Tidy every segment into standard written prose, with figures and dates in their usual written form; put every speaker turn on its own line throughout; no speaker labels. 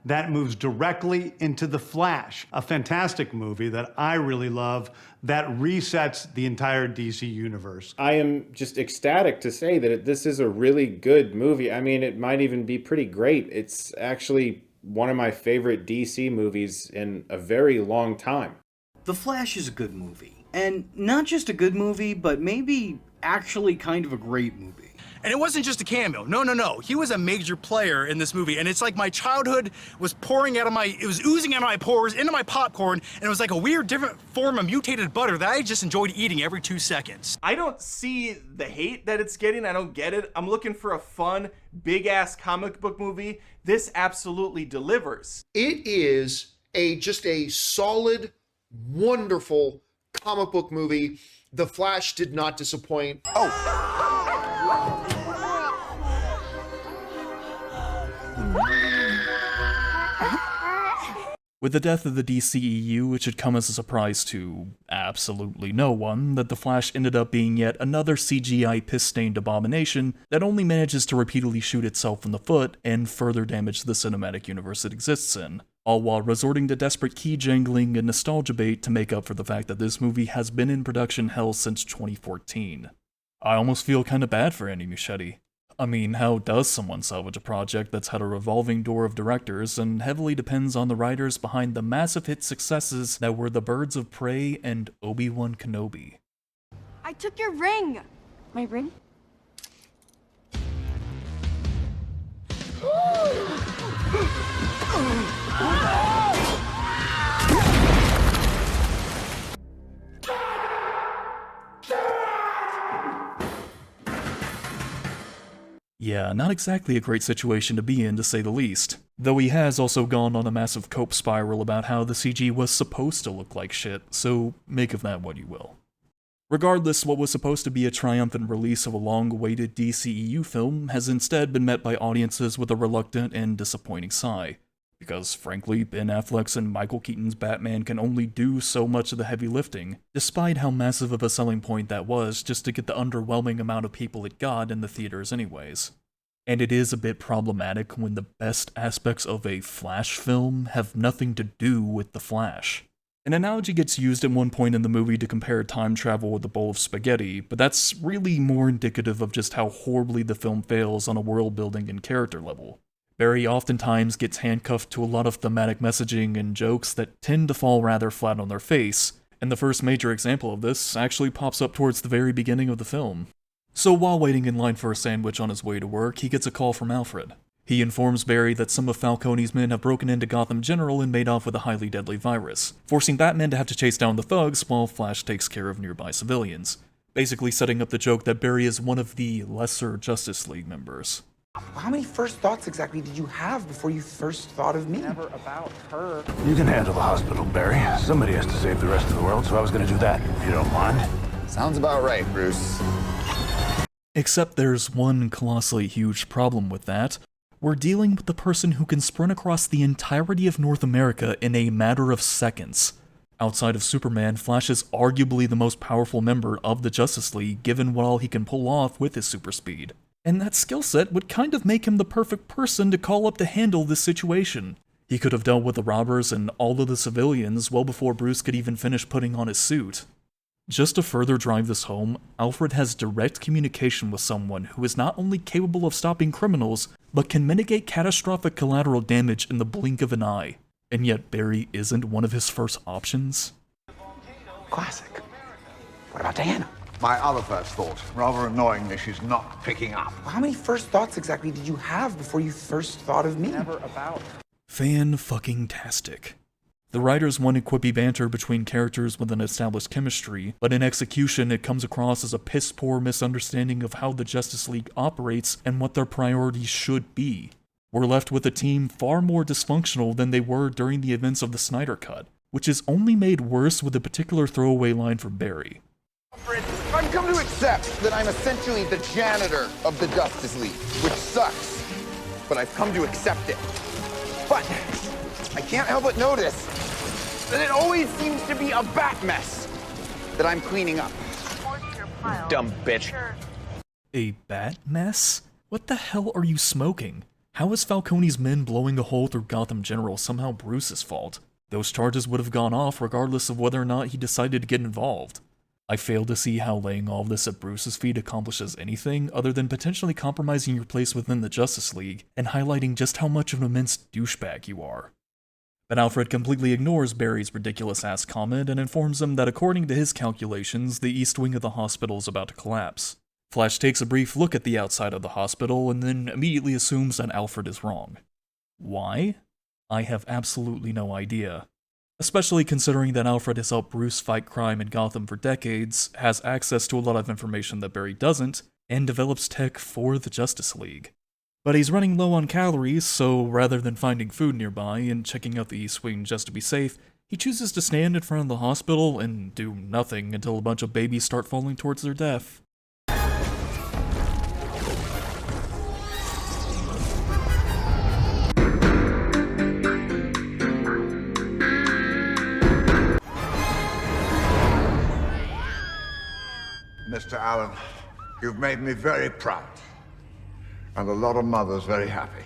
that moves directly into The Flash, a fantastic movie that I really love that resets the entire DC universe.
I am just ecstatic to say that this is a really good movie. I mean, it might even be pretty great. It's actually one of my favorite DC movies in a very long time.
The Flash is a good movie. And not just a good movie, but maybe actually kind of a great movie.
And it wasn't just a cameo. No. He was a major player in this movie. And it's like my childhood was it was oozing out of my pores, into my popcorn, and it was like a weird, different form of mutated butter that I just enjoyed eating every 2 seconds.
I don't see the hate that it's getting. I don't get it. I'm looking for a fun, big-ass comic book movie. This absolutely delivers.
It is just a solid, wonderful comic book movie. The Flash did not disappoint.
With the death of the DCEU, it should come as a surprise to absolutely no one that The Flash ended up being yet another CGI piss-stained abomination that only manages to repeatedly shoot itself in the foot and further damage the cinematic universe it exists in, all while resorting to desperate key jangling and nostalgia bait to make up for the fact that this movie has been in production hell since 2014. I almost feel kinda bad for Andy Muschietti. I mean, how does someone salvage a project that's had a revolving door of directors and heavily depends on the writers behind the massive hit successes that were The Birds of Prey and Obi-Wan Kenobi?
I took your ring. My ring?
Yeah, not exactly a great situation to be in, to say the least. Though he has also gone on a massive cope spiral about how the CG was supposed to look like shit, so make of that what you will. Regardless, what was supposed to be a triumphant release of a long-awaited DCEU film has instead been met by audiences with a reluctant and disappointing sigh. Because, frankly, Ben Affleck's and Michael Keaton's Batman can only do so much of the heavy lifting, despite how massive of a selling point that was just to get the underwhelming amount of people it got in the theaters anyways. And it is a bit problematic when the best aspects of a Flash film have nothing to do with the Flash. An analogy gets used at one point in the movie to compare time travel with a bowl of spaghetti, but that's really more indicative of just how horribly the film fails on a world building and character level. Barry oftentimes gets handcuffed to a lot of thematic messaging and jokes that tend to fall rather flat on their face, and the first major example of this actually pops up towards the very beginning of the film. So while waiting in line for a sandwich on his way to work, he gets a call from Alfred. He informs Barry that some of Falcone's men have broken into Gotham General and made off with a highly deadly virus, forcing Batman to have to chase down the thugs while Flash takes care of nearby civilians, basically setting up the joke that Barry is one of the lesser Justice League members.
How many first thoughts exactly did you have before you first thought of me?
Never about her.
You can handle the hospital, Barry. Somebody has to save the rest of the world, so I was gonna do that, if you don't mind.
Sounds about right, Bruce.
Except there's one colossally huge problem with that. We're dealing with the person who can sprint across the entirety of North America in a matter of seconds. Outside of Superman, Flash is arguably the most powerful member of the Justice League, given what all he can pull off with his super speed. And that skill set would kind of make him the perfect person to call up to handle this situation. He could have dealt with the robbers and all of the civilians well before Bruce could even finish putting on his suit. Just to further drive this home, Alfred has direct communication with someone who is not only capable of stopping criminals, but can mitigate catastrophic collateral damage in the blink of an eye. And yet Barry isn't one of his first options?
Classic. What about Diana?
My other first thought, rather annoyingly, she's not picking up.
How many first thoughts exactly did you have before you first thought of me?
Never about.
Fan-fucking-tastic. The writers wanted quippy banter between characters with an established chemistry, but in execution it comes across as a piss-poor misunderstanding of how the Justice League operates and what their priorities should be. We're left with a team far more dysfunctional than they were during the events of the Snyder Cut, which is only made worse with a particular throwaway line from Barry.
I've come to accept that I'm essentially the janitor of the Justice League, which sucks, but I've come to accept it. But I can't help but notice that it always seems to be a bat mess that I'm cleaning up. Dumb bitch.
A bat mess? What the hell are you smoking? How is Falcone's men blowing a hole through Gotham General somehow Bruce's fault? Those charges would have gone off regardless of whether or not he decided to get involved. I fail to see how laying all this at Bruce's feet accomplishes anything other than potentially compromising your place within the Justice League and highlighting just how much of an immense douchebag you are. But Alfred completely ignores Barry's ridiculous-ass comment and informs him that according to his calculations, the east wing of the hospital is about to collapse. Flash takes a brief look at the outside of the hospital and then immediately assumes that Alfred is wrong. Why? I have absolutely no idea. Especially considering that Alfred has helped Bruce fight crime in Gotham for decades, has access to a lot of information that Barry doesn't, and develops tech for the Justice League. But he's running low on calories, so rather than finding food nearby and checking out the East Wing just to be safe, he chooses to stand in front of the hospital and do nothing until a bunch of babies start falling towards their death.
Mr. Allen, you've made me very proud, and a lot of mothers very happy.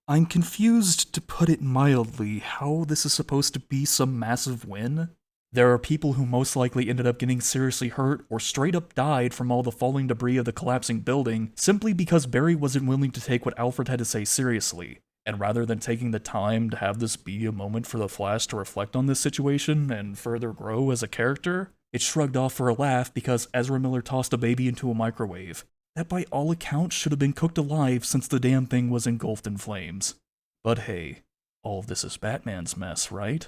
I'm confused, to put it mildly, how this is supposed to be some massive win. There are people who most likely ended up getting seriously hurt or straight up died from all the falling debris of the collapsing building simply because Barry wasn't willing to take what Alfred had to say seriously. And rather than taking the time to have this be a moment for the Flash to reflect on this situation and further grow as a character, it's shrugged off for a laugh because Ezra Miller tossed a baby into a microwave that by all accounts should have been cooked alive since the damn thing was engulfed in flames. But hey, all of this is Batman's mess, right?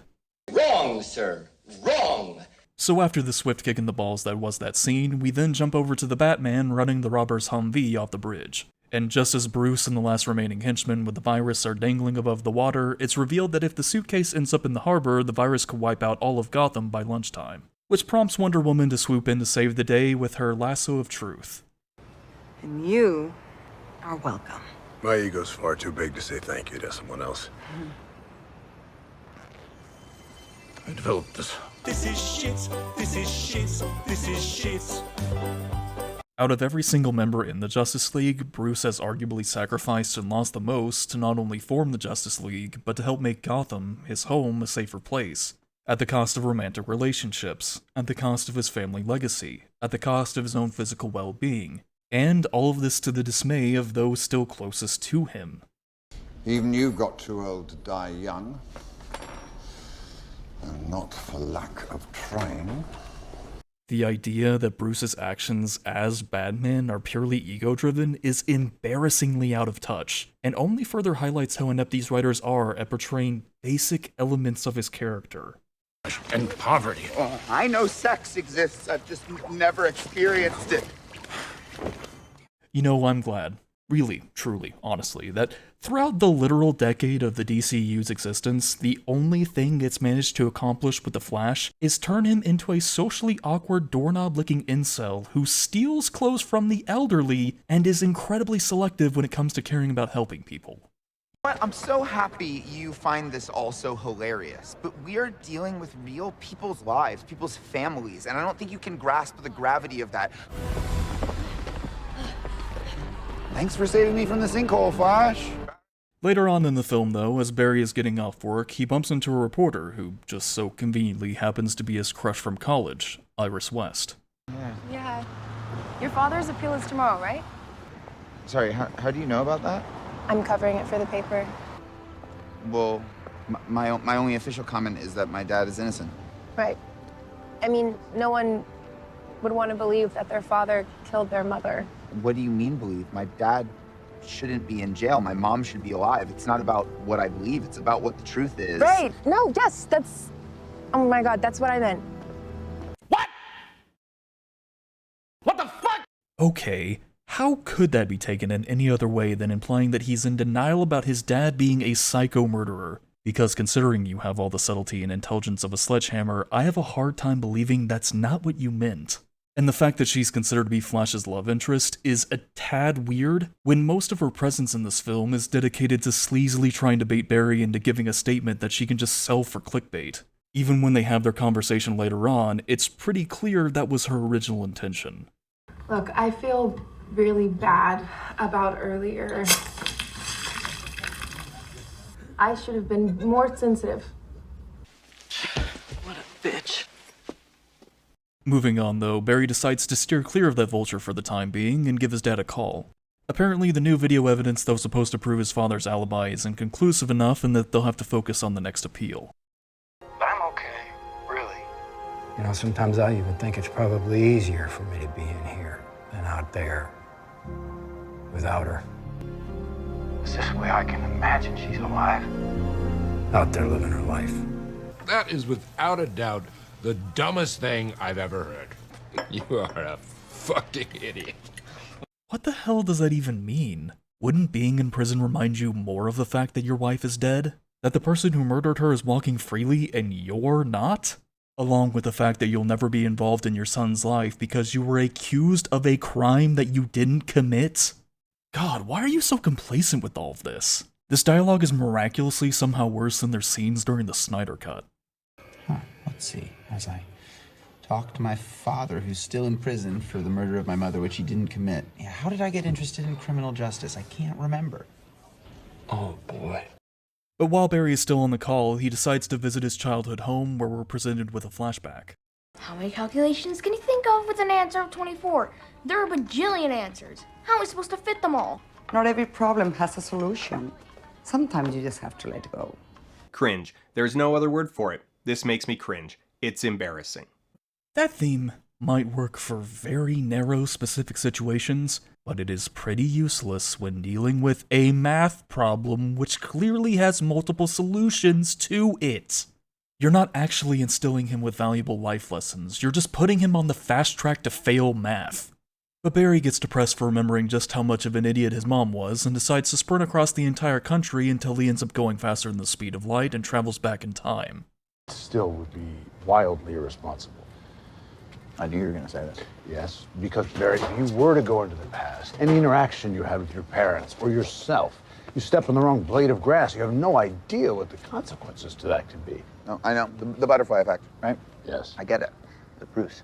Wrong, sir. Wrong!
So after the swift kick in the balls that was that scene, we then jump over to the Batman running the robber's Humvee off the bridge. And just as Bruce and the last remaining henchmen with the virus are dangling above the water, it's revealed that if the suitcase ends up in the harbor, the virus could wipe out all of Gotham by lunchtime. Which prompts Wonder Woman to swoop in to save the day with her lasso of truth.
And you are welcome.
My ego's far too big to say thank you to someone else. I developed this.
This is shit, this is shit, this is shit.
Out of every single member in the Justice League, Bruce has arguably sacrificed and lost the most to not only form the Justice League, but to help make Gotham, his home, a safer place. At the cost of romantic relationships, at the cost of his family legacy, at the cost of his own physical well-being, and all of this to the dismay of those still closest to him.
Even you got too old to die young, and not for lack of trying.
The idea that Bruce's actions as Batman are purely ego-driven is embarrassingly out of touch, and only further highlights how inept these writers are at portraying basic elements of his character.
And poverty.
Well, I know sex exists, I've just never experienced it.
You know, I'm glad, really, truly, honestly, that throughout the literal decade of the DCU's existence, the only thing it's managed to accomplish with the Flash is turn him into a socially awkward doorknob-licking incel who steals clothes from the elderly and is incredibly selective when it comes to caring about helping people.
I'm so happy you find this all so hilarious, but we are dealing with real people's lives, people's families, and I don't think you can grasp the gravity of that. Thanks for saving me from the sinkhole, Flash.
Later on in the film, though, as Barry is getting off work, he bumps into a reporter who just so conveniently happens to be his crush from college, Iris West.
Yeah. Your father's appeal is tomorrow, right?
Sorry, how do you know about that?
I'm covering it for the paper.
Well, my only official comment is that my dad is innocent.
Right. I mean, no one would want to believe that their father killed their mother.
What do you mean believe? My dad shouldn't be in jail. My mom should be alive. It's not about what I believe. It's about what the truth is.
Right. No, yes, that's... Oh my God, that's what I meant.
What the fuck?
Okay, how could that be taken in any other way than implying that he's in denial about his dad being a psycho murderer? Because considering you have all the subtlety and intelligence of a sledgehammer, I have a hard time believing that's not what you meant. And the fact that she's considered to be Flash's love interest is a tad weird, when most of her presence in this film is dedicated to sleazily trying to bait Barry into giving a statement that she can just sell for clickbait. Even when they have their conversation later on, it's pretty clear that was her original intention.
Look, I feel really bad about earlier.
I should have been more sensitive.
What a bitch.
Moving on though, Barry decides to steer clear of that vulture for the time being and give his dad a call. Apparently the new video evidence that was supposed to prove his father's alibi is inconclusive enough and that they'll have to focus on the next appeal.
But I'm okay, really. You know, sometimes I even think it's probably easier for me to be in here than out there without her. It's this way I can imagine she's alive. Out there living her life.
That is without a doubt the dumbest thing I've ever heard. You are a fucking idiot.
What the hell does that even mean? Wouldn't being in prison remind you more of the fact that your wife is dead? That the person who murdered her is walking freely and you're not? Along with the fact that you'll never be involved in your son's life because you were accused of a crime that you didn't commit? God, why are you so complacent with all of this? This dialogue is miraculously somehow worse than their scenes during the Snyder Cut.
Let's see. As I talk to my father, who's still in prison for the murder of my mother, which he didn't commit. Yeah, how did I get interested in criminal justice? I can't remember. Oh, boy.
But while Barry is still on the call, he decides to visit his childhood home where we're presented with a flashback.
How many calculations can you think of with an answer of 24? There are a bajillion answers. How are we supposed to fit them all?
Not every problem has a solution. Sometimes you just have to let go.
Cringe. There's no other word for it. This makes me cringe. It's embarrassing.
That theme might work for very narrow specific situations, but it is pretty useless when dealing with a math problem which clearly has multiple solutions to it. You're not actually instilling him with valuable life lessons, you're just putting him on the fast track to fail math. But Barry gets depressed for remembering just how much of an idiot his mom was and decides to sprint across the entire country until he ends up going faster than the speed of light and travels back in time.
Still would be wildly irresponsible.
I knew you were going to say that.
Yes, because Barry, if you were to go into the past, any interaction you had with your parents or yourself, you step on the wrong blade of grass, you have no idea what the consequences to that could be.
No, I know. The butterfly effect, right?
Yes.
I get it. But Bruce,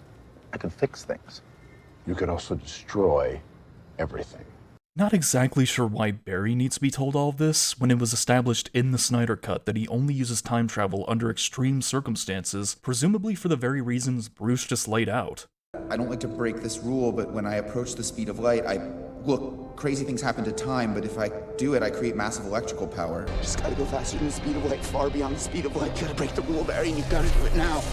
I could fix things.
You could also destroy everything.
Not exactly sure why Barry needs to be told all of this, when it was established in the Snyder Cut that he only uses time travel under extreme circumstances, presumably for the very reasons Bruce just laid out.
I don't like to break this rule, but when I approach the speed of light, look, crazy things happen to time, but if I do it, I create massive electrical power. Just gotta go faster than the speed of light, far beyond the speed of light. You gotta break the rule, Barry, and you gotta do it now.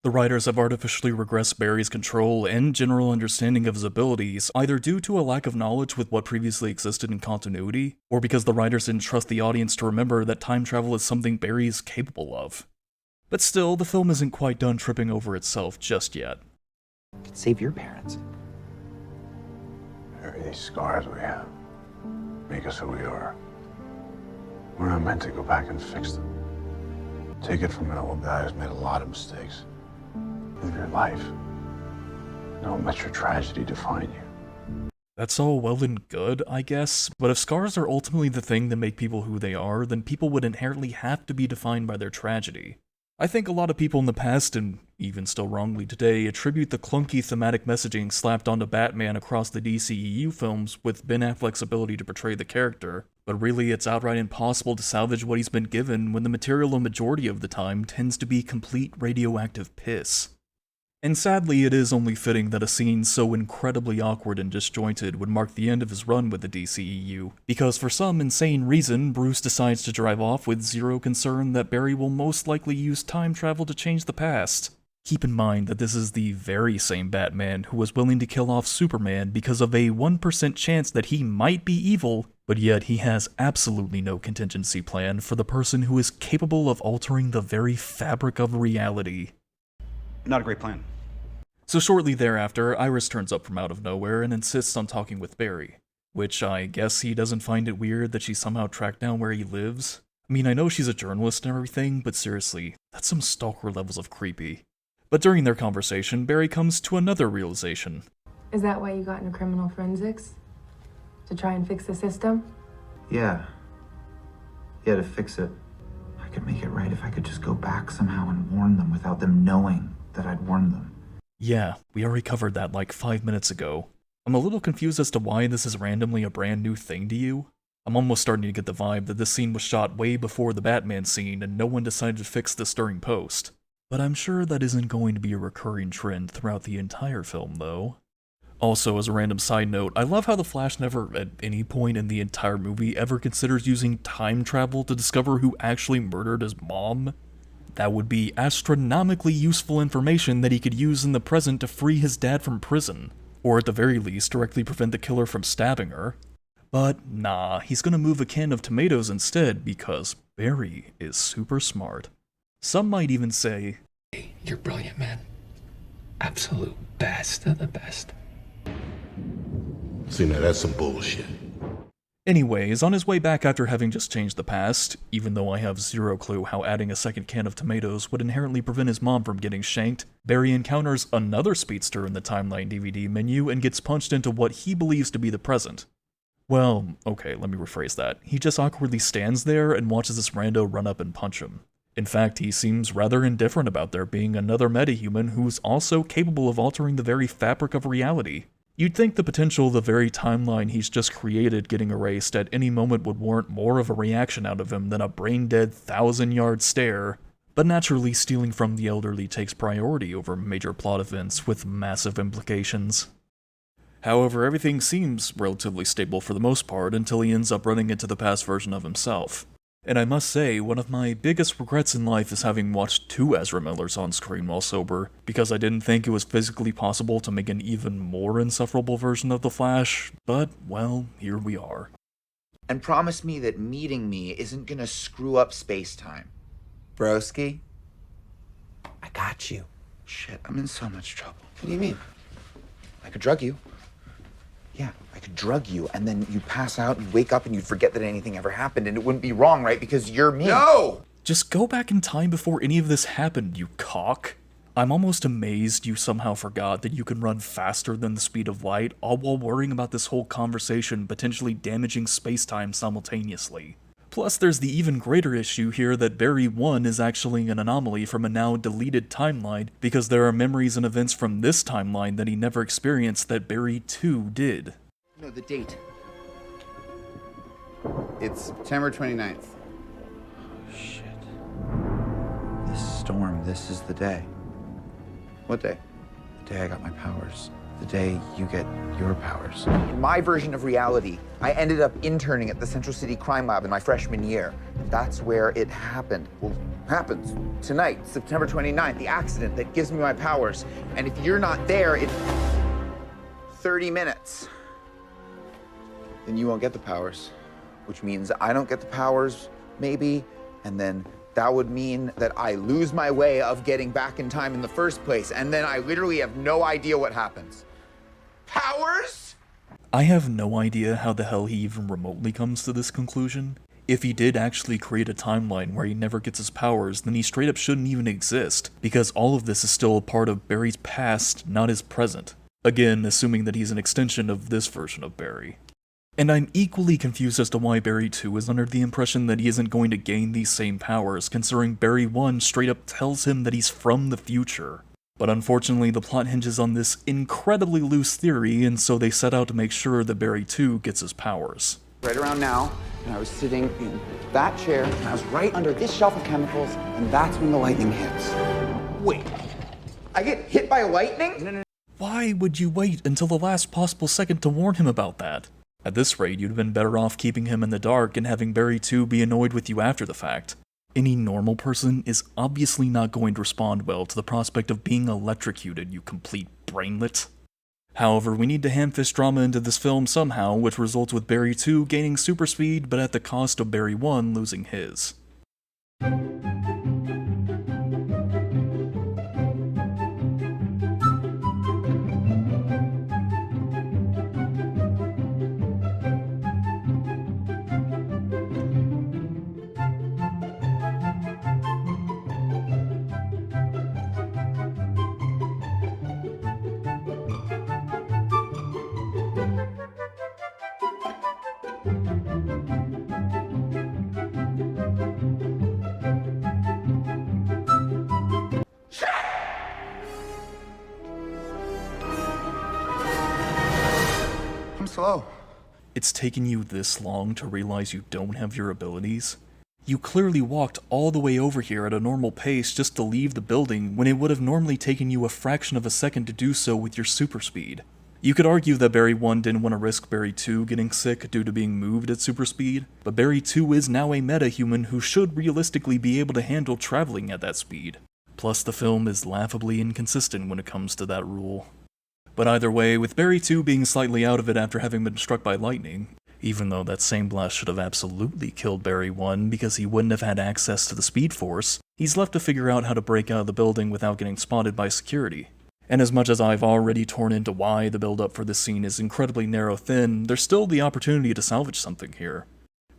The writers have artificially regressed Barry's control and general understanding of his abilities, either due to a lack of knowledge with what previously existed in continuity, or because the writers didn't trust the audience to remember that time travel is something Barry is capable of. But still, the film isn't quite done tripping over itself just yet.
You could save your parents.
Barry, these scars we have make us who we are. We're not meant to go back and fix them. Take it from an old guy who's made a lot of mistakes. Live your life. Don't let your tragedy define you.
That's all well and good, I guess, but if scars are ultimately the thing that make people who they are, then people would inherently have to be defined by their tragedy. I think a lot of people in the past, and even still wrongly today, attribute the clunky thematic messaging slapped onto Batman across the DCEU films with Ben Affleck's ability to portray the character, but really it's outright impossible to salvage what he's been given when the material a majority of the time tends to be complete radioactive piss. And sadly, it is only fitting that a scene so incredibly awkward and disjointed would mark the end of his run with the DCEU, because for some insane reason, Bruce decides to drive off with zero concern that Barry will most likely use time travel to change the past. Keep in mind that this is the very same Batman who was willing to kill off Superman because of a 1% chance that he might be evil, but yet he has absolutely no contingency plan for the person who is capable of altering the very fabric of reality.
Not a great plan.
So shortly thereafter, Iris turns up from out of nowhere and insists on talking with Barry, which I guess he doesn't find it weird that she somehow tracked down where he lives. I mean, I know she's a journalist and everything, but seriously, that's some stalker levels of creepy. But during their conversation, Barry comes to another realization.
Is that why you got into criminal forensics? To try and fix the system?
Yeah. Yeah, to fix it. I could make it right if I could just go back somehow and warn them without them knowing that I'd warned them.
Yeah, we already covered that like 5 minutes ago. I'm a little confused as to why this is randomly a brand new thing to you. I'm almost starting to get the vibe that this scene was shot way before the Batman scene and no one decided to fix this during post. But I'm sure that isn't going to be a recurring trend throughout the entire film, though. Also, as a random side note, I love how the Flash never, at any point in the entire movie, ever considers using time travel to discover who actually murdered his mom. That would be astronomically useful information that he could use in the present to free his dad from prison, or at the very least, directly prevent the killer from stabbing her. But nah, he's gonna move a can of tomatoes instead because Barry is super smart. Some might even say,
You're brilliant, man. Absolute best of the best.
See, now that's some bullshit.
Anyways, on his way back after having just changed the past, even though I have zero clue how adding a second can of tomatoes would inherently prevent his mom from getting shanked, Barry encounters another speedster in the Timeline DVD menu and gets punched into what he believes to be the present. Well, okay, let me rephrase that. He just awkwardly stands there and watches this rando run up and punch him. In fact, he seems rather indifferent about there being another metahuman who's also capable of altering the very fabric of reality. You'd think the potential of the very timeline he's just created getting erased at any moment would warrant more of a reaction out of him than a brain-dead 1,000-yard stare, but naturally stealing from the elderly takes priority over major plot events with massive implications. However, everything seems relatively stable for the most part until he ends up running into the past version of himself. And I must say, one of my biggest regrets in life is having watched 2 Ezra Millers on screen while sober, because I didn't think it was physically possible to make an even more insufferable version of the Flash, but, well, here we are.
And promise me that meeting me isn't gonna screw up space-time. Broski? I got you. Shit, I'm in so much trouble. What do you mean? I could drug you. Yeah, I could drug you, and then you'd pass out and wake up and you'd forget that anything ever happened, and it wouldn't be wrong, right? Because you're me. No!
Just go back in time before any of this happened, you cock. I'm almost amazed you somehow forgot that you can run faster than the speed of light, all while worrying about this whole conversation potentially damaging space-time simultaneously. Plus, there's the even greater issue here that Barry 1 is actually an anomaly from a now deleted timeline because there are memories and events from this timeline that he never experienced that Barry 2 did.
No, the date. It's September 29th. Oh, shit. This storm, this is the day. What day? The day I got my powers. The day you get your powers. In my version of reality, I ended up interning at the Central City Crime Lab in my freshman year. That's where it happened. Well, happens tonight, September 29th, the accident that gives me my powers. And if you're not there in 30 minutes, then you won't get the powers, which means I don't get the powers, maybe, and then that would mean that I lose my way of getting back in time in the first place, and then I literally have no idea what happens. Powers?
I have no idea how the hell he even remotely comes to this conclusion. If he did actually create a timeline where he never gets his powers, then he straight up shouldn't even exist, because all of this is still a part of Barry's past, not his present. Again, assuming that he's an extension of this version of Barry. And I'm equally confused as to why Barry 2 is under the impression that he isn't going to gain these same powers, considering Barry 1 straight up tells him that he's from the future. But unfortunately, the plot hinges on this incredibly loose theory, and so they set out to make sure that Barry 2 gets his powers.
Right around now, and I was sitting in that chair, and I was right under this shelf of chemicals, and that's when the lightning hits. Wait, I get hit by lightning? No.
Why would you wait until the last possible second to warn him about that? At this rate, you'd have been better off keeping him in the dark and having Barry 2 be annoyed with you after the fact. Any normal person is obviously not going to respond well to the prospect of being electrocuted, you complete brainlet. However, we need to ham-fist drama into this film somehow, which results with Barry 2 gaining super speed, but at the cost of Barry 1 losing his. it's taken you this long to realize you don't have your abilities? You clearly walked all the way over here at a normal pace just to leave the building when it would have normally taken you a fraction of a second to do so with your super speed. You could argue that Barry 1 didn't want to risk Barry 2 getting sick due to being moved at super speed, but Barry 2 is now a meta-human who should realistically be able to handle traveling at that speed. Plus, the film is laughably inconsistent when it comes to that rule. But either way, with Barry 2 being slightly out of it after having been struck by lightning, even though that same blast should have absolutely killed Barry 1 because he wouldn't have had access to the Speed Force, he's left to figure out how to break out of the building without getting spotted by security. And as much as I've already torn into why the build-up for this scene is incredibly narrow-thin, there's still the opportunity to salvage something here.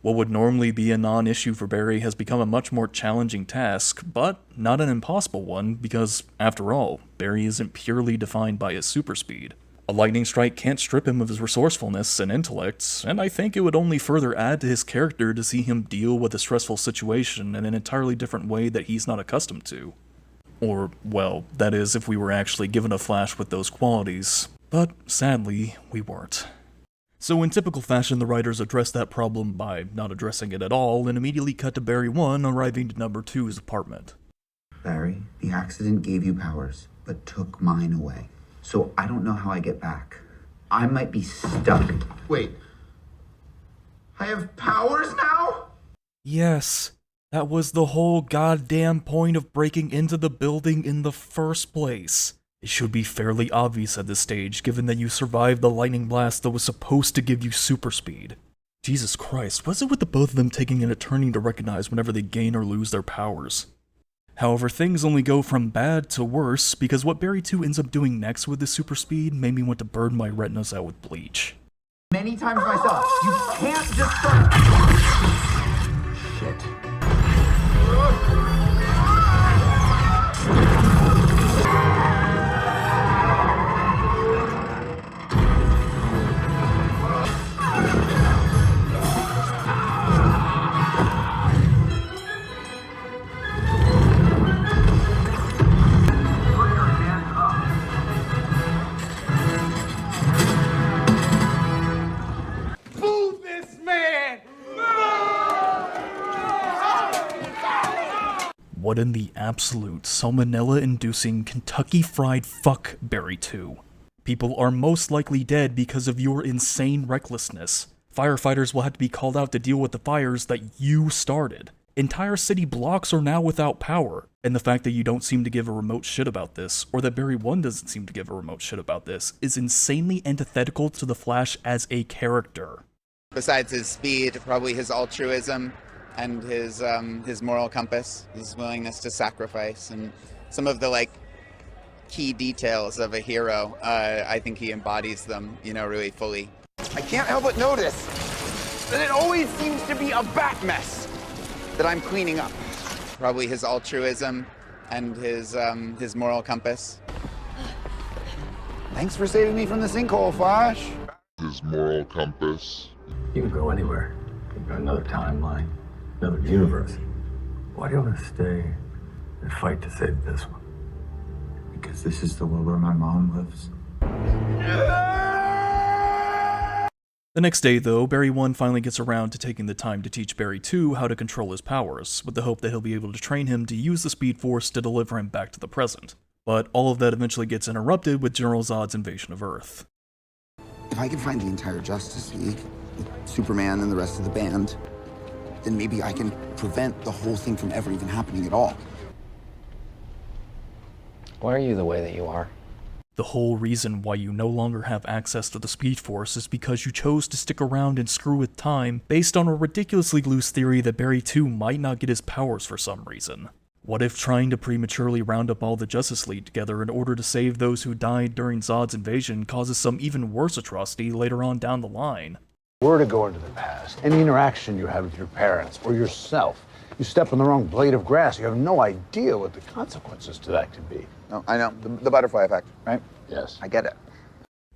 What would normally be a non-issue for Barry has become a much more challenging task, but not an impossible one because, after all, Barry isn't purely defined by his super speed. A lightning strike can't strip him of his resourcefulness and intellect, and I think it would only further add to his character to see him deal with a stressful situation in an entirely different way that he's not accustomed to. Or, well, that is if we were actually given a Flash with those qualities, but sadly, we weren't. So in typical fashion, the writers addressed that problem by not addressing it at all and immediately cut to Barry 1 arriving to number 2's apartment.
Barry, the accident gave you powers, but took mine away. So I don't know how I get back. I might be stuck. Wait. I have powers now?
Yes, that was the whole goddamn point of breaking into the building in the first place. It should be fairly obvious at this stage, given that you survived the lightning blast that was supposed to give you super speed. Jesus Christ, what's it with the both of them taking an eternity to recognize whenever they gain or lose their powers? However, things only go from bad to worse, because what Barry 2 ends up doing next with his super speed made me want to burn my retinas out with bleach.
Many times myself. You can't just start. Shit.
Fool this man!
What in the absolute salmonella-inducing Kentucky Fried Fuck, Barry 2? People are most likely dead because of your insane recklessness. Firefighters will have to be called out to deal with the fires that you started. Entire city blocks are now without power, and the fact that you don't seem to give a remote shit about this, or that Barry 1 doesn't seem to give a remote shit about this, is insanely antithetical to the Flash as a character.
Besides his speed, probably his altruism and his moral compass, his willingness to sacrifice, and some of the key details of a hero. I think he embodies them, really fully.
I can't help but notice that it always seems to be a bat mess that I'm cleaning up.
Probably his altruism and his moral compass.
Thanks for saving me from the sinkhole, Flash.
His moral compass.
You can go anywhere. You've got another timeline, another universe. Why do you want to stay and fight to save this one?
Because this is the world where my mom lives.
The next day, though, Barry 1 finally gets around to taking the time to teach Barry 2 how to control his powers, with the hope that he'll be able to train him to use the Speed Force to deliver him back to the present. But all of that eventually gets interrupted with General Zod's invasion of Earth.
If I can find the entire Justice League, with Superman and the rest of the band, then maybe I can prevent the whole thing from ever even happening at all.
Why are you the way that you are?
The whole reason why you no longer have access to the Speed Force is because you chose to stick around and screw with time based on a ridiculously loose theory that Barry 2 might not get his powers for some reason. What if trying to prematurely round up all the Justice League together in order to save those who died during Zod's invasion causes some even worse atrocity later on down the line?
Were to go into the past, any interaction you have with your parents or yourself, you step on the wrong blade of grass, you have no idea what the consequences to that could be.
No, I know. The butterfly effect, right?
Yes.
I get it.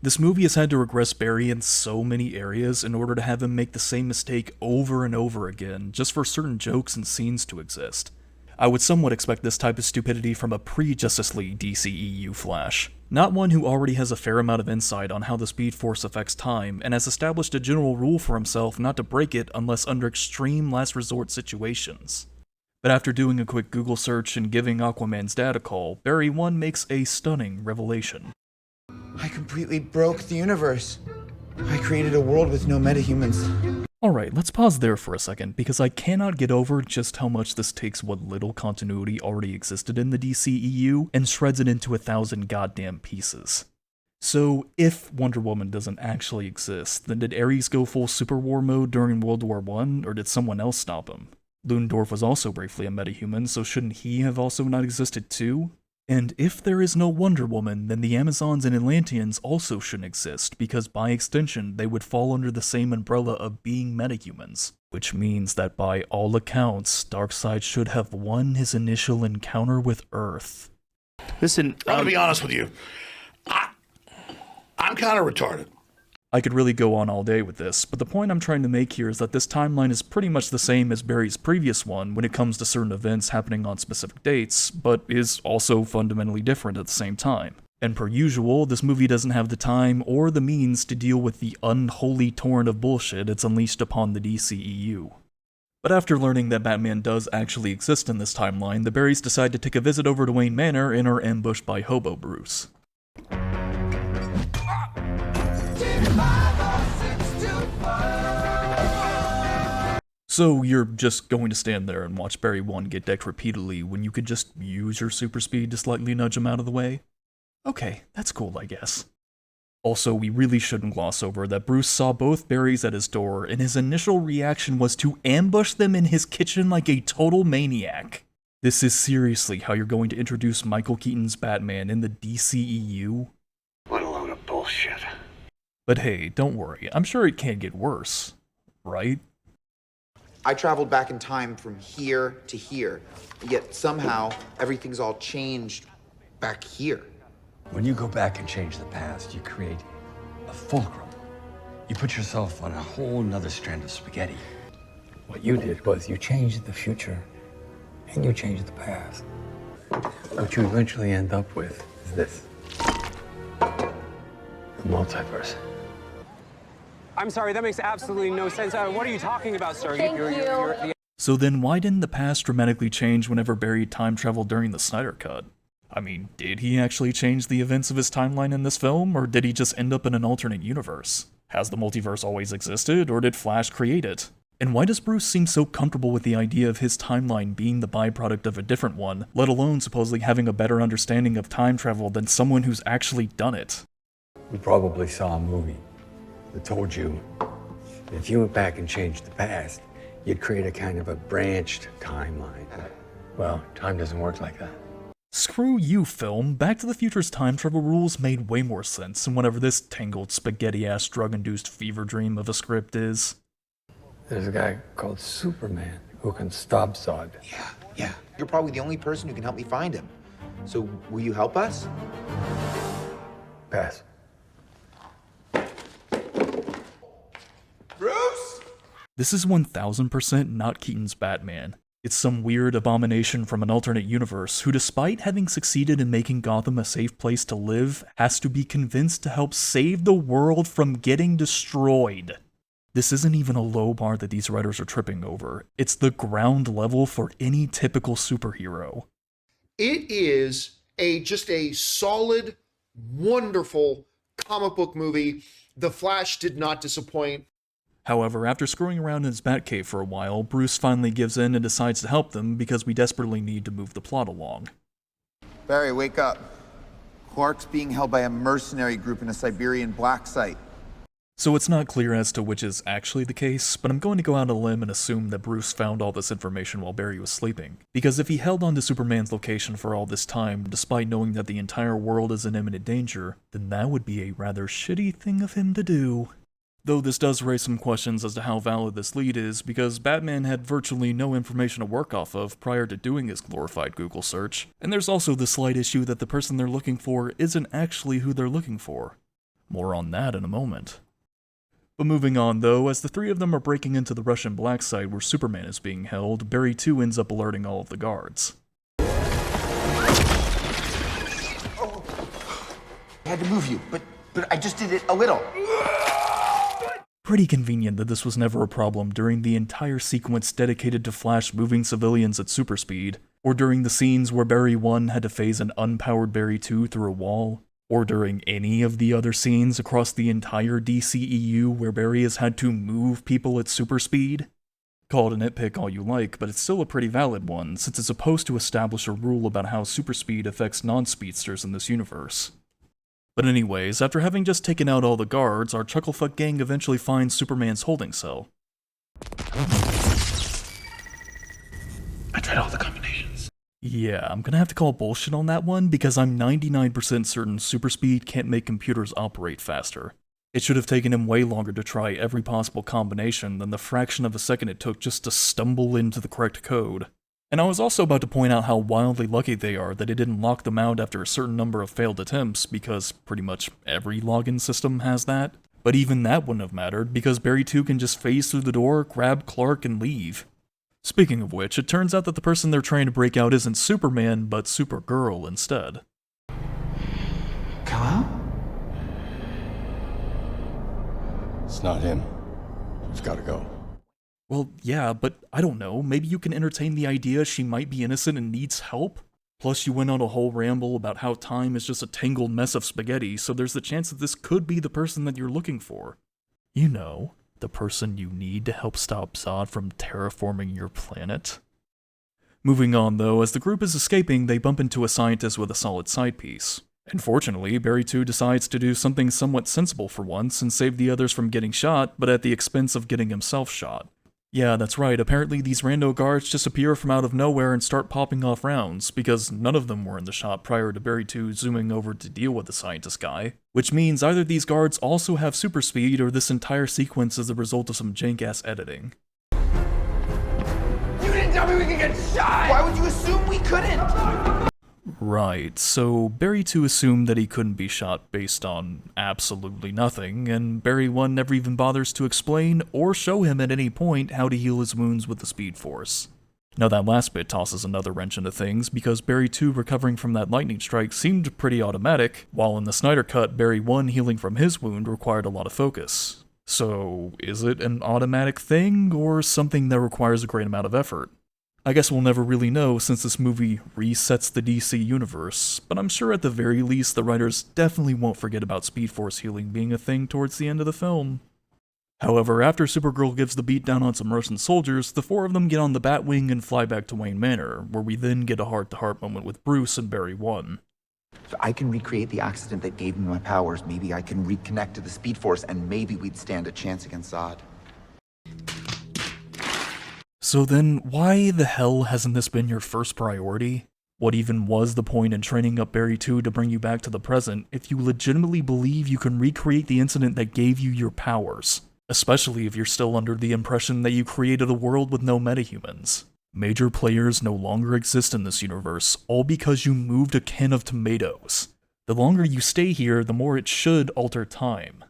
This movie has had to regress Barry in so many areas in order to have him make the same mistake over and over again, just for certain jokes and scenes to exist. I would somewhat expect this type of stupidity from a pre-Justice League DCEU Flash, not one who already has a fair amount of insight on how the Speed Force affects time and has established a general rule for himself not to break it unless under extreme last resort situations. But after doing a quick Google search and giving Aquaman's dad a call, Barry 1 makes a stunning revelation.
I completely broke the universe. I created a world with no metahumans.
Alright, let's pause there for a second, because I cannot get over just how much this takes what little continuity already existed in the DCEU and shreds it into 1,000 goddamn pieces. So, if Wonder Woman doesn't actually exist, then did Ares go full Super War mode during World War I, or did someone else stop him? Ludendorff was also briefly a metahuman, so shouldn't he have also not existed too? And if there is no Wonder Woman, then the Amazons and Atlanteans also shouldn't exist, because by extension, they would fall under the same umbrella of being metahumans. Which means that by all accounts, Darkseid should have won his initial encounter with Earth.
Listen, I'm gonna be honest with you. I'm kind of retarded.
I could really go on all day with this, but the point I'm trying to make here is that this timeline is pretty much the same as Barry's previous one when it comes to certain events happening on specific dates, but is also fundamentally different at the same time. And per usual, this movie doesn't have the time or the means to deal with the unholy torrent of bullshit it's unleashed upon the DCEU. But after learning that Batman does actually exist in this timeline, the Barrys decide to take a visit over to Wayne Manor and are ambushed by Hobo Bruce. So you're just going to stand there and watch Barry 1 get decked repeatedly when you could just use your super speed to slightly nudge him out of the way? Okay, that's cool, I guess. Also, we really shouldn't gloss over that Bruce saw both Barrys at his door, and his initial reaction was to ambush them in his kitchen like a total maniac. This is seriously how you're going to introduce Michael Keaton's Batman in the DCEU?
What a load of bullshit.
But hey, don't worry, I'm sure it can't get worse, right?
I traveled back in time from here to here, yet somehow everything's all changed back here.
When you go back and change the past, you create a fulcrum. You put yourself on a whole nother strand of spaghetti. What you did was you changed the future and you changed the past. What you eventually end up with is this. The multiverse.
I'm sorry, that makes absolutely no sense. What are you talking about, sir?
So then why didn't the past dramatically change whenever Barry time traveled during the Snyder Cut? I mean, did he actually change the events of his timeline in this film, or did he just end up in an alternate universe? Has the multiverse always existed, or did Flash create it? And why does Bruce seem so comfortable with the idea of his timeline being the byproduct of a different one, let alone supposedly having a better understanding of time travel than someone who's actually done it?
You probably saw a movie that told you if you went back and changed the past, you'd create a kind of a branched timeline. Well, time doesn't work like that.
Screw you, film. Back to the Future's time travel rules made way more sense than whatever this tangled spaghetti-ass drug-induced fever dream of a script is.
There's a guy called Superman who can stop Zod.
Yeah. You're probably the only person who can help me find him. So, will you help us?
Pass.
Bruce?
This is 1000% not Keaton's Batman. It's some weird abomination from an alternate universe who, despite having succeeded in making Gotham a safe place to live, has to be convinced to help save the world from getting destroyed. This isn't even a low bar that these writers are tripping over. It's the ground level for any typical superhero.
It is just a solid, wonderful comic book movie. The Flash did not disappoint.
However, after screwing around in his Batcave for a while, Bruce finally gives in and decides to help them because we desperately need to move the plot along.
Barry, wake up. Clark's being held by a mercenary group in a Siberian black site.
So it's not clear as to which is actually the case, but I'm going to go out on a limb and assume that Bruce found all this information while Barry was sleeping. Because if he held on to Superman's location for all this time, despite knowing that the entire world is in imminent danger, then that would be a rather shitty thing of him to do. Though this does raise some questions as to how valid this lead is, because Batman had virtually no information to work off of prior to doing his glorified Google search, and there's also the slight issue that the person they're looking for isn't actually who they're looking for. More on that in a moment. But moving on though, as the three of them are breaking into the Russian black site where Superman is being held, Barry 2 ends up alerting all of the guards.
I had to move you, but I just did it a little.
Pretty convenient that this was never a problem during the entire sequence dedicated to Flash moving civilians at super speed, or during the scenes where Barry 1 had to phase an unpowered Barry 2 through a wall, or during any of the other scenes across the entire DCEU where Barry has had to move people at super speed. Call it a nitpick all you like, but it's still a pretty valid one, since it's supposed to establish a rule about how super speed affects non-speedsters in this universe. But anyways, after having just taken out all the guards, our Chucklefuck gang eventually finds Superman's holding cell.
I tried all the combinations.
Yeah, I'm gonna have to call bullshit on that one because I'm 99% certain super speed can't make computers operate faster. It should have taken him way longer to try every possible combination than the fraction of a second it took just to stumble into the correct code. And I was also about to point out how wildly lucky they are that it didn't lock them out after a certain number of failed attempts, because pretty much every login system has that. But even that wouldn't have mattered, because Barry 2 can just phase through the door, grab Clark, and leave. Speaking of which, it turns out that the person they're trying to break out isn't Superman, but Supergirl instead.
Kal-El?
It's not him. We've got to go.
Well, yeah, but I don't know, maybe you can entertain the idea she might be innocent and needs help? Plus you went on a whole ramble about how time is just a tangled mess of spaghetti, so there's the chance that this could be the person that you're looking for. You know, the person you need to help stop Zod from terraforming your planet. Moving on though, as the group is escaping, they bump into a scientist with a solid side piece. And fortunately, Barry 2 decides to do something somewhat sensible for once and save the others from getting shot, but at the expense of getting himself shot. Yeah, that's right, apparently these rando guards just appear from out of nowhere and start popping off rounds, because none of them were in the shot prior to Barry 2 zooming over to deal with the scientist guy. Which means either these guards also have super speed, or this entire sequence is the result of some jank-ass editing.
You didn't tell me we could get shot! Why would you assume we couldn't?
Right, so Barry 2 assumed that he couldn't be shot based on absolutely nothing, and Barry 1 never even bothers to explain or show him at any point how to heal his wounds with the Speed Force. Now that last bit tosses another wrench into things, because Barry 2 recovering from that lightning strike seemed pretty automatic, while in the Snyder Cut, Barry 1 healing from his wound required a lot of focus. So, is it an automatic thing, or something that requires a great amount of effort? I guess we'll never really know since this movie resets the DC universe, but I'm sure at the very least the writers definitely won't forget about Speed Force healing being a thing towards the end of the film. However, after Supergirl gives the beat down on some Russian soldiers, the four of them get on the Batwing and fly back to Wayne Manor, where we then get a heart-to-heart moment with Bruce and Barry 1.
If I can recreate the accident that gave me my powers, maybe I can reconnect to the Speed Force, and maybe we'd stand a chance against Zod.
So then, why the hell hasn't this been your first priority? What even was the point in training up Barry 2 to bring you back to the present if you legitimately believe you can recreate the incident that gave you your powers? Especially if you're still under the impression that you created a world with no metahumans. Major players no longer exist in this universe, all because you moved a can of tomatoes. The longer you stay here, the more it should alter time.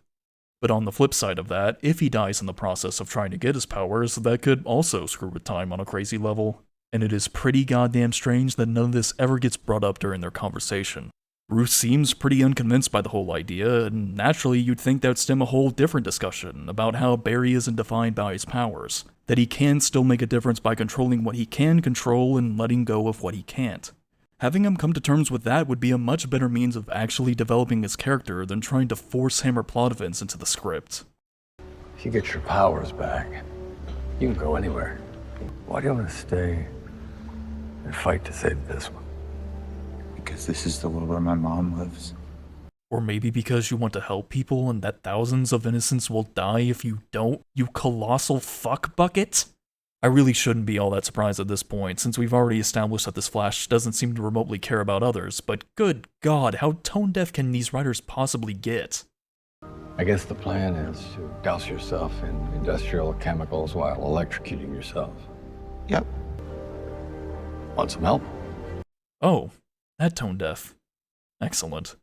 But on the flip side of that, if he dies in the process of trying to get his powers, that could also screw with time on a crazy level. And it is pretty goddamn strange that none of this ever gets brought up during their conversation. Bruce seems pretty unconvinced by the whole idea, and naturally you'd think that would stem a whole different discussion about how Barry isn't defined by his powers, that he can still make a difference by controlling what he can control and letting go of what he can't. Having him come to terms with that would be a much better means of actually developing his character than trying to force hammer plot events into the script.
If you get your powers back, you can go anywhere. Why do you want to stay and fight to save this one?
Because this is the world where my mom lives.
Or maybe because you want to help people and that thousands of innocents will die if you don't, you colossal fuck bucket? I really shouldn't be all that surprised at this point, since we've already established that this Flash doesn't seem to remotely care about others, but good god, how tone-deaf can these writers possibly get?
I guess the plan is to douse yourself in industrial chemicals while electrocuting yourself.
Yep.
Want some help?
Oh, that tone-deaf. Excellent.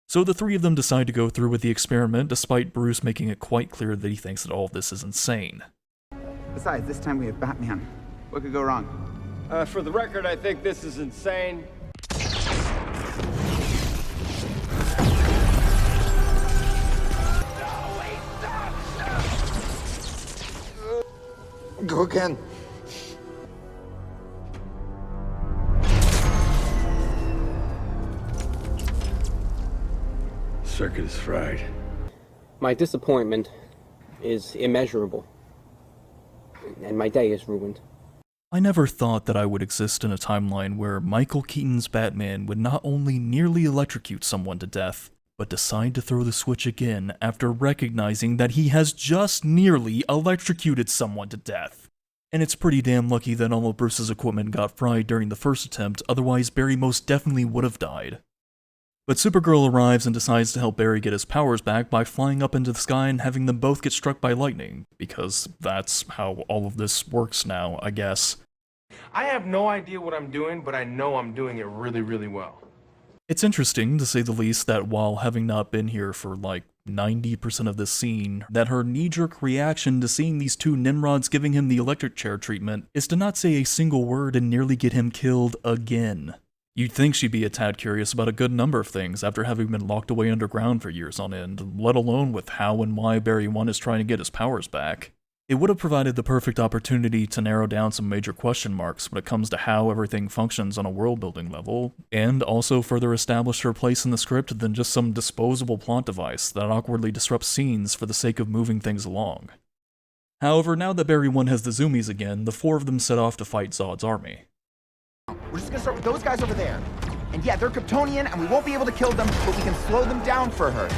So the three of them decide to go through with the experiment, despite Bruce making it quite clear that he thinks that all of this is insane.
Besides, this time we have Batman. What could go wrong?
For the record, I think this is insane.
Go again.
Circuit is fried.
My disappointment is immeasurable, and my day is ruined.
I never thought that I would exist in a timeline where Michael Keaton's Batman would not only nearly electrocute someone to death, but decide to throw the switch again after recognizing that he has just nearly electrocuted someone to death. And it's pretty damn lucky that all of Bruce's equipment got fried during the first attempt, otherwise Barry most definitely would have died. But Supergirl arrives and decides to help Barry get his powers back by flying up into the sky and having them both get struck by lightning, because that's how all of this works now, I guess.
I have no idea what I'm doing, but I know I'm doing it really, really well.
It's interesting, to say the least, that while having not been here for like 90% of this scene, that her knee-jerk reaction to seeing these two Nimrods giving him the electric chair treatment is to not say a single word and nearly get him killed again. You'd think she'd be a tad curious about a good number of things after having been locked away underground for years on end, let alone with how and why Barry 1 is trying to get his powers back. It would have provided the perfect opportunity to narrow down some major question marks when it comes to how everything functions on a world-building level, and also further establish her place in the script than just some disposable plot device that awkwardly disrupts scenes for the sake of moving things along. However, now that Barry 1 has the zoomies again, the four of them set off to fight Zod's army.
We're just gonna start with those guys over there. And yeah, they're Kryptonian, and we won't be able to kill them, but we can slow them down for her.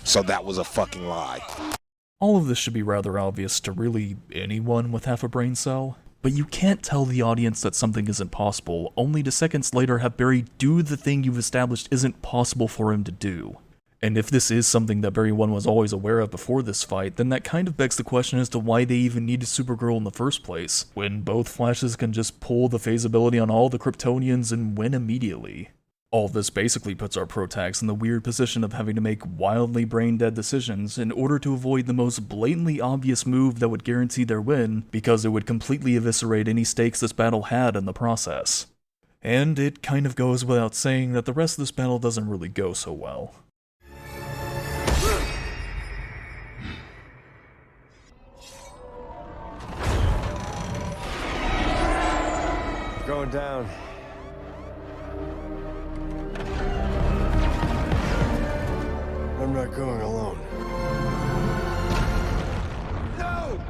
So that was a fucking lie.
All of this should be rather obvious to really anyone with half a brain cell, but you can't tell the audience that something isn't possible, only to seconds later have Barry do the thing you've established isn't possible for him to do. And if this is something that Barry 1 was always aware of before this fight, then that kind of begs the question as to why they even needed Supergirl in the first place, when both Flashes can just pull the phase ability on all the Kryptonians and win immediately. All this basically puts our protags in the weird position of having to make wildly brain-dead decisions in order to avoid the most blatantly obvious move that would guarantee their win, because it would completely eviscerate any stakes this battle had in the process. And it kind of goes without saying that the rest of this battle doesn't really go so well.
Going down. I'm not going alone.
No!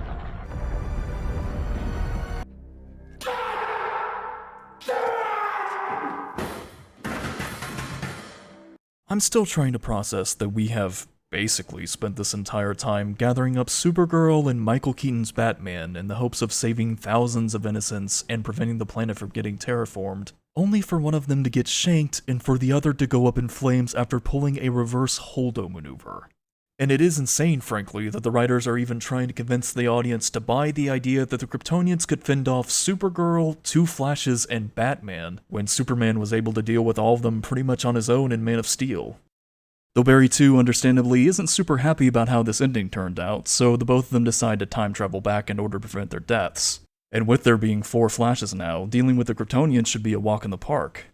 I'm still trying to process that we have basically spent this entire time gathering up Supergirl and Michael Keaton's Batman in the hopes of saving thousands of innocents and preventing the planet from getting terraformed, only for one of them to get shanked and for the other to go up in flames after pulling a reverse Holdo maneuver. And it is insane, frankly, that the writers are even trying to convince the audience to buy the idea that the Kryptonians could fend off Supergirl, two Flashes, and Batman, when Superman was able to deal with all of them pretty much on his own in Man of Steel. Though Barry 2, understandably, isn't super happy about how this ending turned out, so the both of them decide to time travel back in order to prevent their deaths. And with there being 4 Flashes now, dealing with the Kryptonians should be a walk in the park.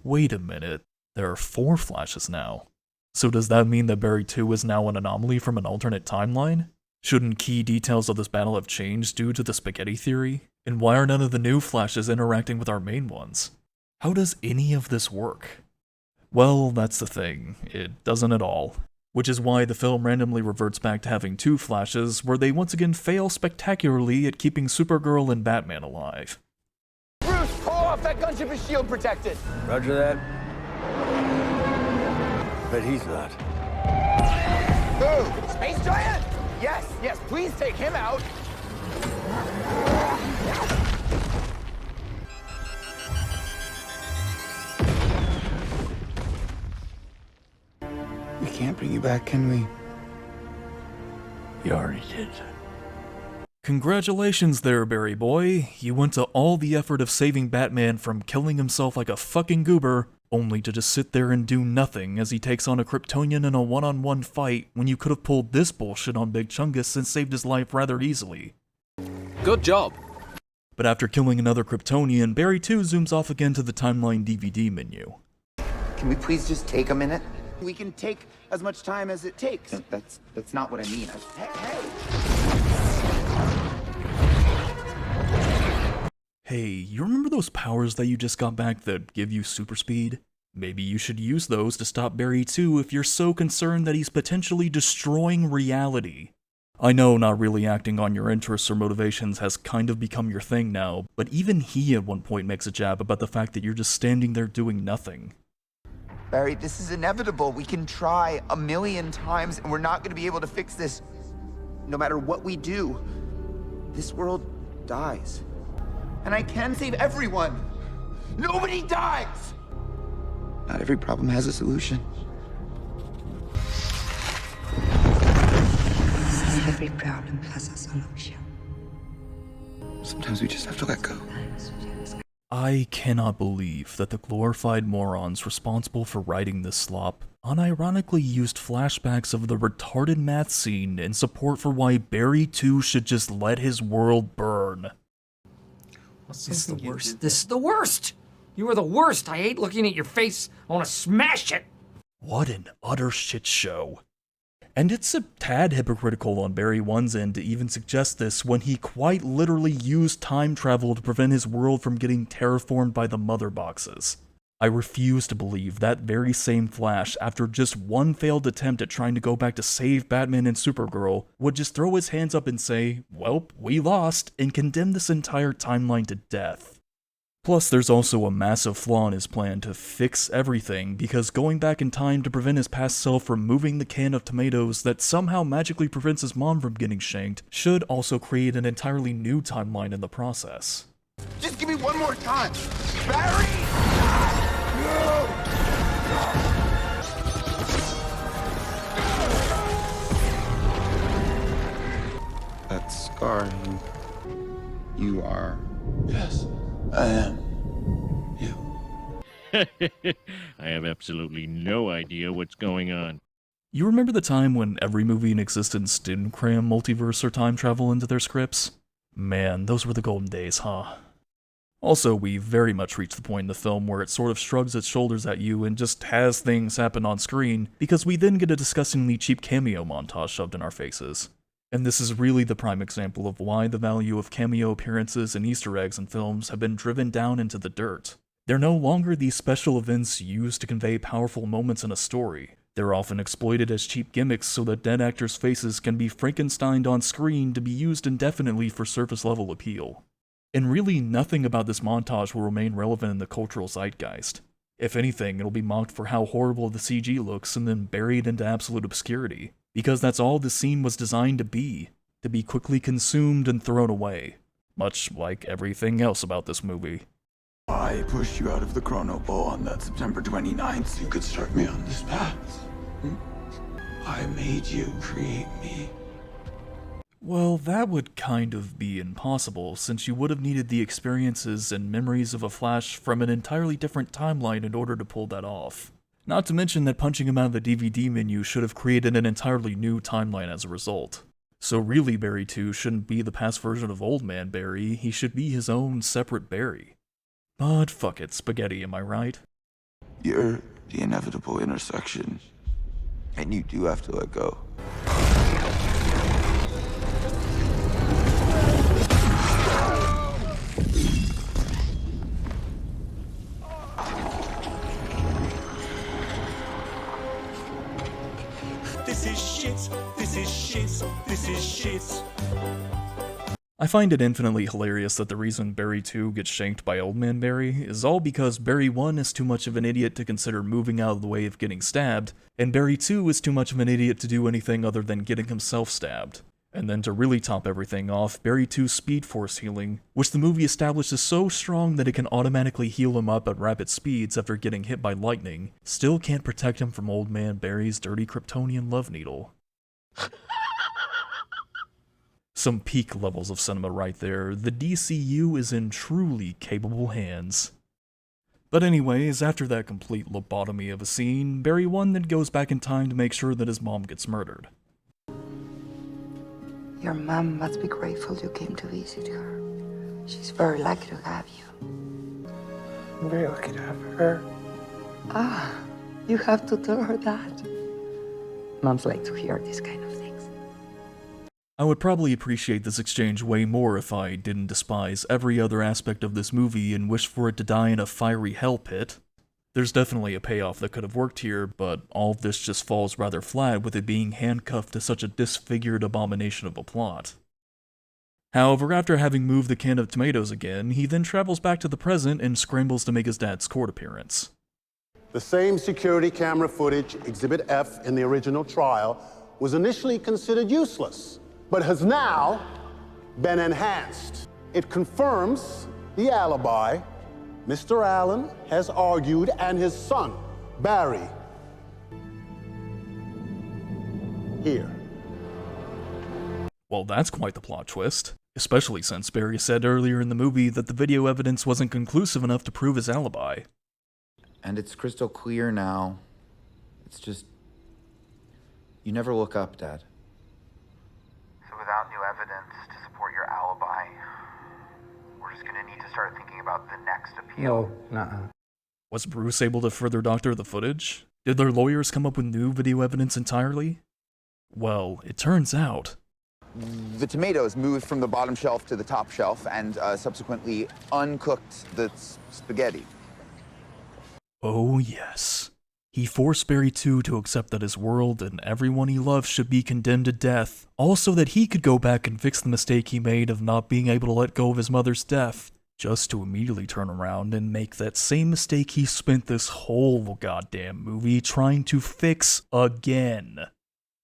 Wait a minute, there are 4 Flashes now. So does that mean that Barry 2 is now an anomaly from an alternate timeline? Shouldn't key details of this battle have changed due to the spaghetti theory? And why are none of the new Flashes interacting with our main ones? How does any of this work? Well, that's the thing, it doesn't at all. Which is why the film randomly reverts back to having 2 Flashes, where they once again fail spectacularly at keeping Supergirl and Batman alive.
Bruce, pull off! That gunship is shield protected!
Roger that. But he's not.
Who? Space Giant? Yes, yes, please take him out!
We can't bring you back, can we?
You already did.
Congratulations there, Barry boy. You went to all the effort of saving Batman from killing himself like a fucking goober, only to just sit there and do nothing as he takes on a Kryptonian in a one-on-one fight when you could have pulled this bullshit on Big Chungus and saved his life rather easily.
Good job.
But after killing another Kryptonian, Barry 2 zooms off again to the timeline DVD menu.
Can we please just take a minute? We can take as much time as it takes. That's not what I mean.
Hey, you remember those powers that you just got back that give you super speed? Maybe you should use those to stop Barry 2 if you're so concerned that he's potentially destroying reality. I know not really acting on your interests or motivations has kind of become your thing now, but even he at one point makes a jab about the fact that you're just standing there doing nothing.
Barry, this is inevitable. We can try 1,000,000 times and we're not going to be able to fix this. No matter what we do, this world dies. And I can save everyone. Nobody dies! Not every problem has a solution.
Every problem has a solution.
Sometimes we just have to let go.
I cannot believe that the glorified morons responsible for writing this slop unironically used flashbacks of the retarded math scene in support for why Barry 2 should just let his world burn.
This is the worst. This is the worst! You are the worst! I hate looking at your face. I want to smash it!
What an utter shit show. And it's a tad hypocritical on Barry 1's end to even suggest this when he quite literally used time travel to prevent his world from getting terraformed by the mother boxes. I refuse to believe that very same Flash, after just one failed attempt at trying to go back to save Batman and Supergirl, would just throw his hands up and say, "Well, we lost," and condemn this entire timeline to death. Plus, there's also a massive flaw in his plan to fix everything, because going back in time to prevent his past self from moving the can of tomatoes that somehow magically prevents his mom from getting shanked should also create an entirely new timeline in the process.
Just give me one more time. Barry! That scar, you are.
Yes, I am.
I have absolutely no idea what's going on.
You remember the time when every movie in existence didn't cram multiverse or time travel into their scripts? Man, those were the golden days, huh? Also, we very much reached the point in the film where it sort of shrugs its shoulders at you and just has things happen on screen, because we then get a disgustingly cheap cameo montage shoved in our faces. And this is really the prime example of why the value of cameo appearances and Easter eggs in films have been driven down into the dirt. They're no longer these special events used to convey powerful moments in a story. They're often exploited as cheap gimmicks so that dead actors' faces can be Frankensteined on screen to be used indefinitely for surface-level appeal. And really, nothing about this montage will remain relevant in the cultural zeitgeist. If anything, it'll be mocked for how horrible the CG looks and then buried into absolute obscurity, because that's all the scene was designed to be quickly consumed and thrown away, much like everything else about this movie.
I pushed you out of the Chrono Bowl on that September 29th so you could start me on this path. I made you create me.
Well, that would kind of be impossible, since you would have needed the experiences and memories of a Flash from an entirely different timeline in order to pull that off. Not to mention that punching him out of the DVD menu should have created an entirely new timeline as a result. So really, Barry 2 shouldn't be the past version of Old Man Barry, he should be his own separate Barry. But fuck it, spaghetti, am I right?
You're the inevitable intersection, and you do have to let go.
This is shit, this is shit, this is shit.
I find it infinitely hilarious that the reason Barry 2 gets shanked by Old Man Barry is all because Barry 1 is too much of an idiot to consider moving out of the way of getting stabbed, and Barry 2 is too much of an idiot to do anything other than getting himself stabbed. And then to really top everything off, Barry 2's Speed Force healing, which the movie establishes so strong that it can automatically heal him up at rapid speeds after getting hit by lightning, still can't protect him from Old Man Barry's dirty Kryptonian love needle. Some peak levels of cinema right there. The DCU is in truly capable hands. But anyways, after that complete lobotomy of a scene, Barry 1 then goes back in time to make sure that his mom gets murdered.
Your mom must be grateful you came to visit her. She's very lucky to have you.
I'm very lucky to have her.
Ah, you have to tell her that. Moms like to hear this kind of things.
I would probably appreciate this exchange way more if I didn't despise every other aspect of this movie and wish for it to die in a fiery hell pit. There's definitely a payoff that could have worked here, but all of this just falls rather flat with it being handcuffed to such a disfigured abomination of a plot. However, after having moved the can of tomatoes again, he then travels back to the present and scrambles to make his dad's court appearance.
The same security camera footage, Exhibit F, in the original trial, was initially considered useless, but has now been enhanced. It confirms the alibi Mr. Allen has argued and his son, Barry, here.
Well, that's quite the plot twist, especially since Barry said earlier in the movie that the video evidence wasn't conclusive enough to prove his alibi.
And it's crystal clear now. It's just... You never look up, Dad.
So without new evidence to support your alibi, we're just gonna need to start thinking about the next appeal.
No, nuh-uh.
Was Bruce able to further doctor the footage? Did their lawyers come up with new video evidence entirely? Well, it turns out...
The tomatoes moved from the bottom shelf to the top shelf and subsequently uncooked the spaghetti.
Oh yes. He forced Barry 2 to accept that his world and everyone he loves should be condemned to death, also that he could go back and fix the mistake he made of not being able to let go of his mother's death, just to immediately turn around and make that same mistake he spent this whole goddamn movie trying to fix again.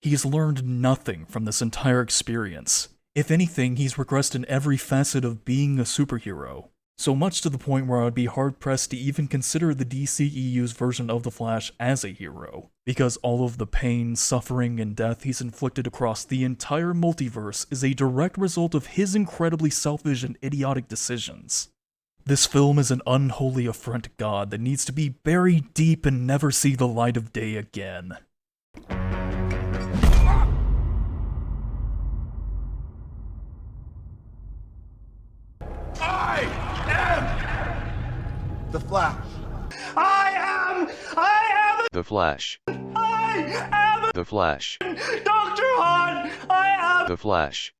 He's learned nothing from this entire experience. If anything, he's regressed in every facet of being a superhero. So much to the point where I would be hard-pressed to even consider the DCEU's version of the Flash as a hero, because all of the pain, suffering, and death he's inflicted across the entire multiverse is a direct result of his incredibly selfish and idiotic decisions. This film is an unholy affront to God that needs to be buried deep and never see the light of day again.
The Flash.
I am
The Flash.
I am
The Flash.
Dr. Han. I am
The Flash.